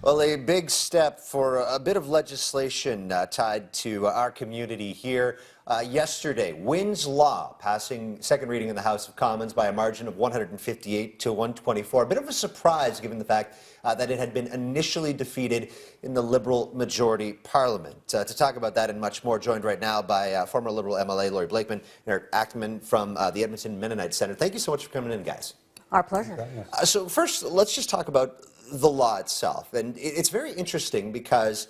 Well, a big step for a bit of legislation tied to our community here. Yesterday, Wynn's law passing second reading in the House of Commons by a margin of 158 to 124. A bit of a surprise given the fact that it had been initially defeated in the Liberal majority Parliament. To talk about that and much more, joined right now by former Liberal MLA Laurie Blakeman and Eric Ackerman from the Edmonton Mennonite Centre. Thank you so much for coming in, guys. Our pleasure. So first, let's just talk about the law itself. And it's very interesting because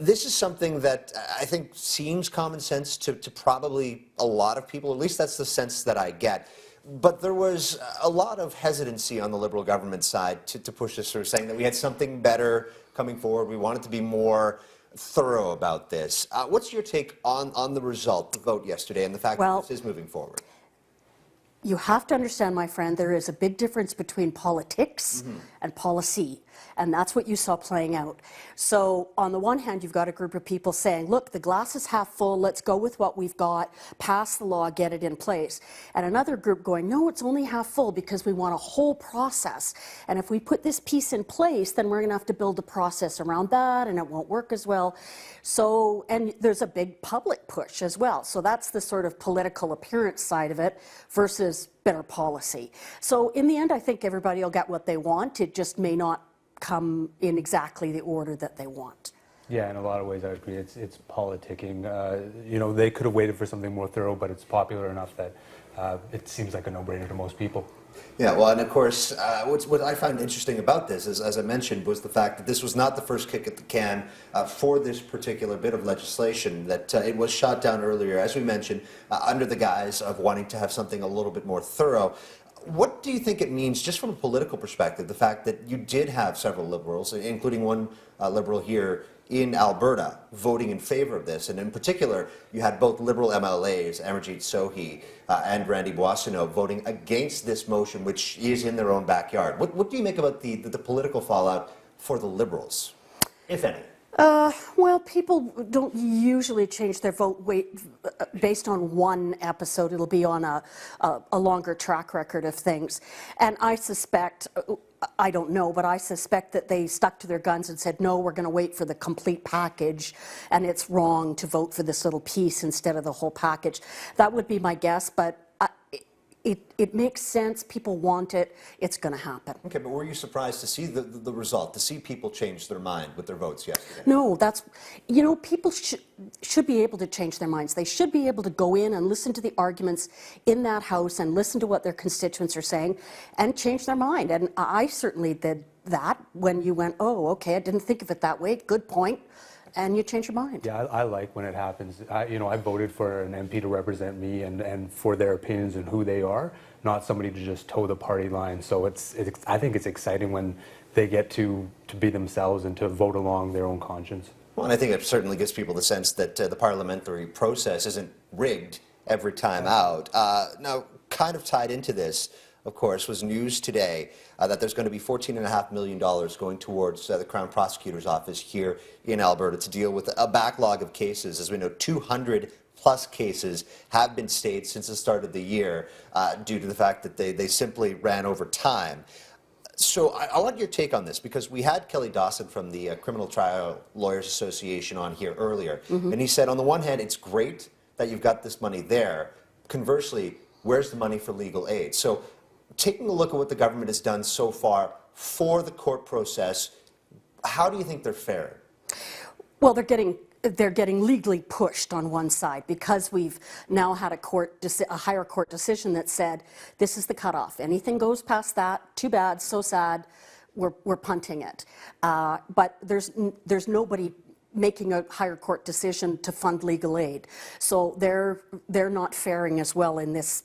this is something that I think seems common sense to probably a lot of people. At least that's the sense that I get. But there was a lot of hesitancy on the Liberal government side to push this through, saying that we had something better coming forward. We wanted to be more thorough about this. What's your take on the result, the vote yesterday, and the fact that this is moving forward? You have to understand, my friend, there is a big difference between politics and policy, and that's what you saw playing out. So on the one hand, you've got a group of people saying, look, the glass is half full, let's go with what we've got, pass the law, get it in place. And another group going, no, it's only half full because we want a whole process. And if we put this piece in place, then we're going to have to build a process around that, and it won't work as well. So, and there's a big public push as well. So that's the sort of political appearance side of it versus better policy. So in the end, I think everybody will get what they want. It just may not come in exactly the order that they want. Yeah, in a lot of ways I agree. It's politicking. You know, they could have waited for something more thorough, but it's popular enough that it seems like a no-brainer to most people. Yeah, well, and of course, what I found interesting about this, is, as I mentioned, was the fact that this was not the first kick at the can for this particular bit of legislation, that it was shot down earlier, as we mentioned, under the guise of wanting to have something a little bit more thorough. What do you think it means, just from a political perspective, the fact that you did have several Liberals, including one Liberal here in Alberta, voting in favor of this, and in particular, you had both Liberal MLAs, Amarjeet Sohi and Randy Boissonnault, voting against this motion, which is in their own backyard. What do you make about the political fallout for the Liberals, if any? Well, people don't usually change their vote based on one episode. It'll be on a longer track record of things. And I suspect, I don't know, but I suspect that they stuck to their guns and said, no, we're going to wait for the complete package, and it's wrong to vote for this little piece instead of the whole package. That would be my guess, but it makes sense. People want it. It's going to happen. Okay, but were you surprised to see the result, to see people change their mind with their votes yesterday? No, that's, you know, people should be able to change their minds. They should be able to go in and listen to the arguments in that House and listen to what their constituents are saying and change their mind. And I certainly did that when you went, oh, okay, I didn't think of it that way. Good point. And you change your mind. Yeah, I like when it happens. You know, I voted for an MP to represent me and for their opinions and who they are, not somebody to just toe the party line. So I think it's exciting when they get to be themselves and to vote along their own conscience. Well, and I think it certainly gives people the sense that the parliamentary process isn't rigged every time out. Now, kind of tied into this, of course, was news today that there's going to be $14.5 million going towards the Crown Prosecutor's Office here in Alberta to deal with a backlog of cases. As we know, 200+ cases have been stayed since the start of the year due to the fact that they simply ran over time. So I want your take on this, because we had Kelly Dawson from the Criminal Trial Lawyers Association on here earlier, and he said, on the one hand, it's great that you've got this money there. Conversely, where's the money for legal aid? So taking a look at what the government has done so far for the court process, how do you think they're faring? Well, they're getting legally pushed on one side, because we've now had a higher court decision that said this is the cutoff. Anything goes past that, too bad, so sad, we're punting it. But there's nobody making a higher court decision to fund legal aid, so they're not faring as well in this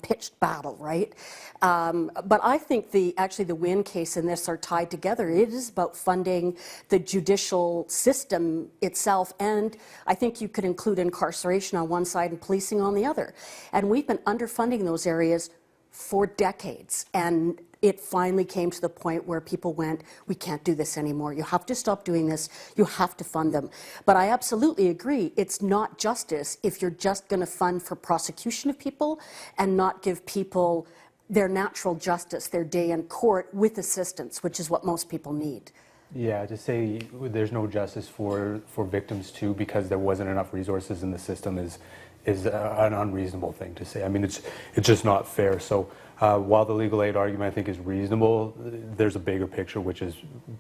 pitched battle, right? But I think actually the Wynn case and this are tied together. It is about funding the judicial system itself, and I think you could include incarceration on one side and policing on the other. And we've been underfunding those areas for decades, and it finally came to the point where people went, we can't do this anymore. You have to stop doing this. You have to fund them. But I absolutely agree. It's not justice if you're just going to fund for prosecution of people and not give people their natural justice, their day in court with assistance, which is what most people need. Yeah, to say there's no justice for victims too because there wasn't enough resources in the system is an unreasonable thing to say. I mean, it's just not fair. So while the legal aid argument I think is reasonable, there's a bigger picture, which is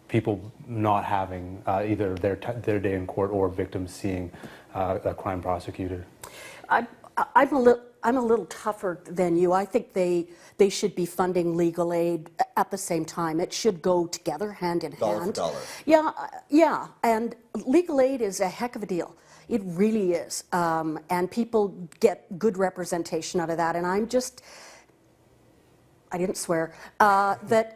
people not having either their day in court or victims seeing a crime prosecuted. I'm a little tougher than you. I think they should be funding legal aid at the same time. It should go together, hand in hand. Dollar for dollar. Yeah, and legal aid is a heck of a deal. It really is, and people get good representation out of that. And I didn't swear, that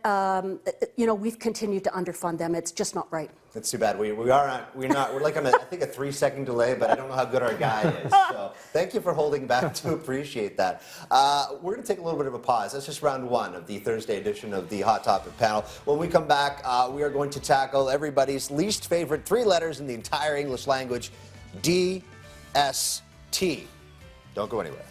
we've continued to underfund them. It's just not right. That's too bad. We're like on I think a 3-second delay, but I don't know how good our guy is. So thank you for holding back to appreciate that. We're going to take a little bit of a pause. That's just round one of the Thursday edition of the Hot Topic panel. When we come back, we are going to tackle everybody's least favorite 3 letters in the entire English language, D-S-T. Don't go anywhere.